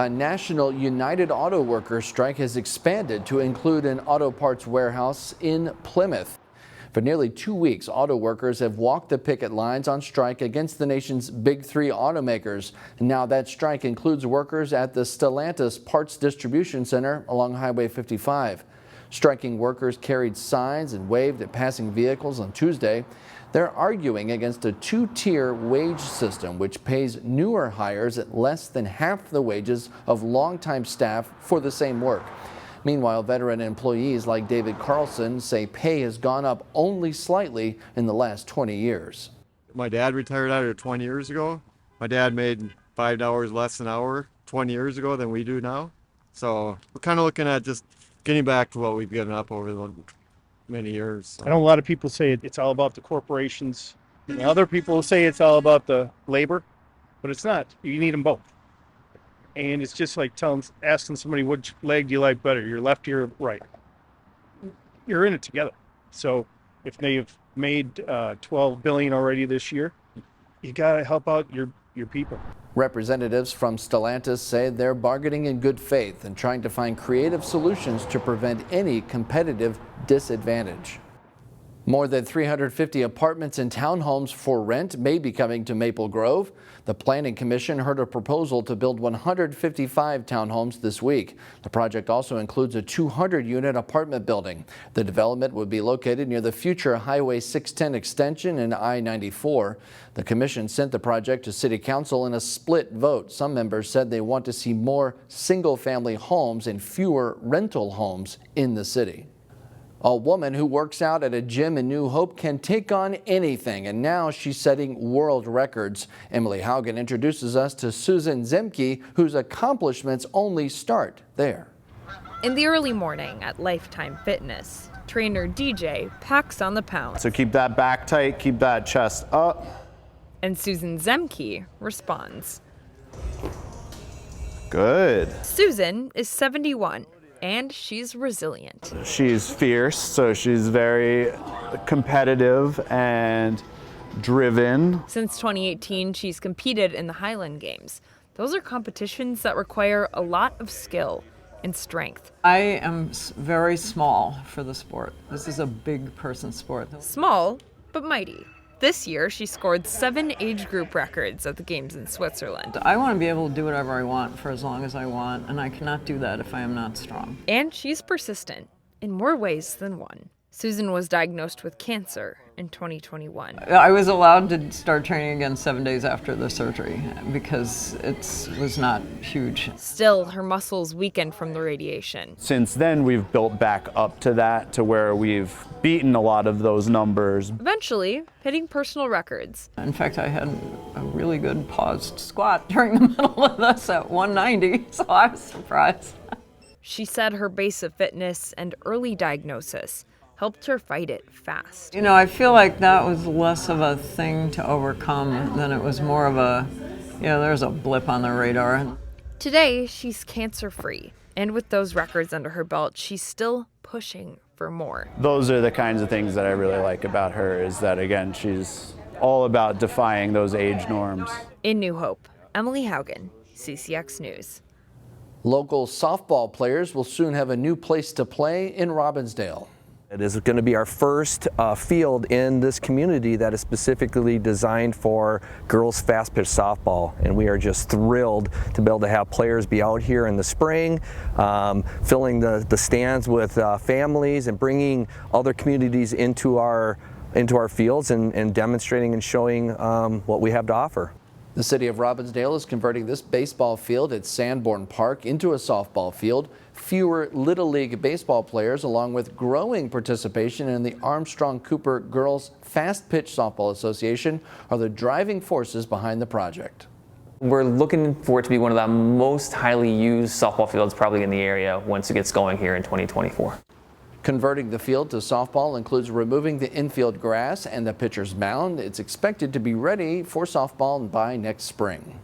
A national United Auto Workers strike has expanded to include an auto parts warehouse in Plymouth. For nearly 2 weeks, auto workers have walked the picket lines on strike against the nation's big three automakers. Now that strike includes workers at the Stellantis Parts Distribution Center along Highway 55. Striking workers carried signs and waved at passing vehicles on Tuesday. They're arguing against a two-tier wage system which pays newer hires at less than half the wages of longtime staff for the same work. Meanwhile, veteran employees like David Carlson say pay has gone up only slightly in the last 20 years. My dad retired out here 20 years ago. My dad made $5 less an hour 20 years ago than we do now. So we're kind of looking at just getting back to what we've given up over the many years. So. I know a lot of people say it's all about the corporations. Other people say it's all about the labor, but it's not. You need them both. And it's just like asking somebody which leg do you like better, your left or your right. You're in it together. So if they've made $12 billion already this year, you got to help out your people. Representatives from Stellantis say they're bargaining in good faith and trying to find creative solutions to prevent any competitive disadvantage. More than 350 apartments and townhomes for rent may be coming to Maple Grove. The Planning Commission heard a proposal to build 155 townhomes this week. The project also includes a 200-unit apartment building. The development would be located near the future Highway 610 extension and I-94. The commission sent the project to City Council in a split vote. Some members said they want to see more single-family homes and fewer rental homes in the city. A woman who works out at a gym in New Hope can take on anything, and now she's setting world records. Emily Haugen introduces us to Susan Zemke, whose accomplishments only start there. In the early morning at Lifetime Fitness, trainer DJ packs on the pounds. So keep that back tight, keep that chest up. And Susan Zemke responds. Good. Susan is 71. And she's resilient. She's fierce, so she's very competitive and driven. Since 2018, she's competed in the Highland Games. Those are competitions that require a lot of skill and strength. I am very small for the sport. This is a big person sport. Small, but mighty. This year, she scored 7 age group records at the Games in Switzerland. I want to be able to do whatever I want for as long as I want, and I cannot do that if I am not strong. And she's persistent in more ways than one. Susan was diagnosed with cancer in 2021. I was allowed to start training again 7 days after the surgery because it was not huge. Still, her muscles weakened from the radiation. Since then, we've built back up to that, to where we've beaten a lot of those numbers. Eventually, hitting personal records. In fact, I had a really good paused squat during the middle of this at 190, so I was surprised. She said her base of fitness and early diagnosis helped her fight it fast. You know, I feel like that was less of a thing to overcome than it was more of a, there's a blip on the radar. Today, she's cancer-free. And with those records under her belt, she's still pushing for more. Those are the kinds of things that I really like about her, is that, again, she's all about defying those age norms. In New Hope, Emily Haugen, CCX News. Local softball players will soon have a new place to play in Robbinsdale. It is going to be our first field in this community that is specifically designed for girls fast pitch softball, and we are just thrilled to be able to have players be out here in the spring, filling the stands with families and bringing other communities into our fields and demonstrating and showing what we have to offer. The city of Robbinsdale is converting this baseball field at Sanborn Park into a softball field. Fewer Little League baseball players, along with growing participation in the Armstrong Cooper Girls Fast Pitch Softball Association, are the driving forces behind the project. We're looking for it to be one of the most highly used softball fields probably in the area once it gets going here in 2024. Converting the field to softball includes removing the infield grass and the pitcher's mound. It's expected to be ready for softball by next spring.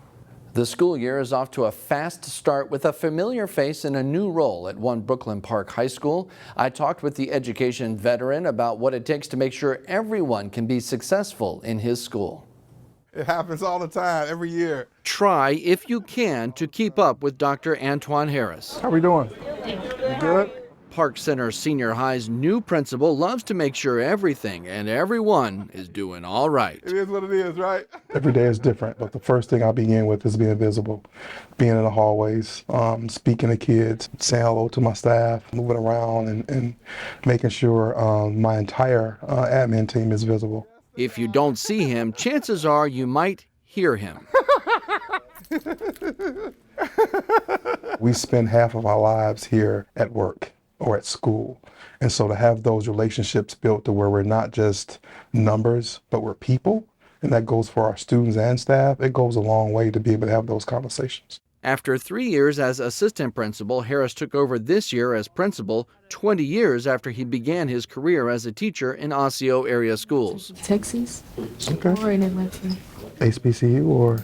The school year is off to a fast start with a familiar face in a new role at One Brooklyn Park High School. I talked with the education veteran about what it takes to make sure everyone can be successful in his school. It happens all the time, every year. Try, if you can, to keep up with Dr. Antoine Harris. How we doing? You good? Park Center Senior High's new principal loves to make sure everything and everyone is doing all right. It is what it is, right? Every day is different, but the first thing I begin with is being visible, being in the hallways, speaking to kids, saying hello to my staff, moving around and making sure my entire admin team is visible. If you don't see him, chances are you might hear him. We spend half of our lives here at work or at school. And so to have those relationships built to where we're not just numbers, but we're people, and that goes for our students and staff, it goes a long way to be able to have those conversations. After 3 years as assistant principal, Harris took over this year as principal, 20 years after he began his career as a teacher in Osseo area schools. Texas Okay. or in Atlanta. HBCU or,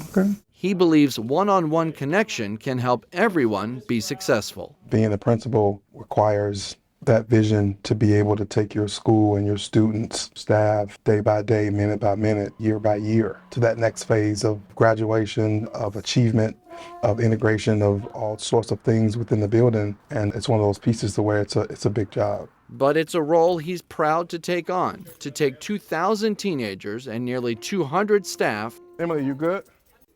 okay. He believes one-on-one connection can help everyone be successful. Being a principal requires that vision to be able to take your school and your students, staff, day by day, minute by minute, year by year, to that next phase of graduation, of achievement, of integration of all sorts of things within the building. And it's one of those pieces to where it's a big job. But it's a role he's proud to take on, to take 2,000 teenagers and nearly 200 staff. Emily, you good?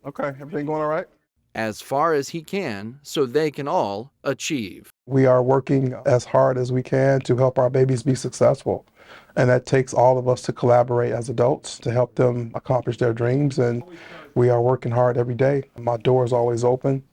Okay, everything going all right? As far as he can, so they can all achieve. We are working as hard as we can to help our babies be successful. And that takes all of us to collaborate as adults to help them accomplish their dreams. And we are working hard every day. My door is always open.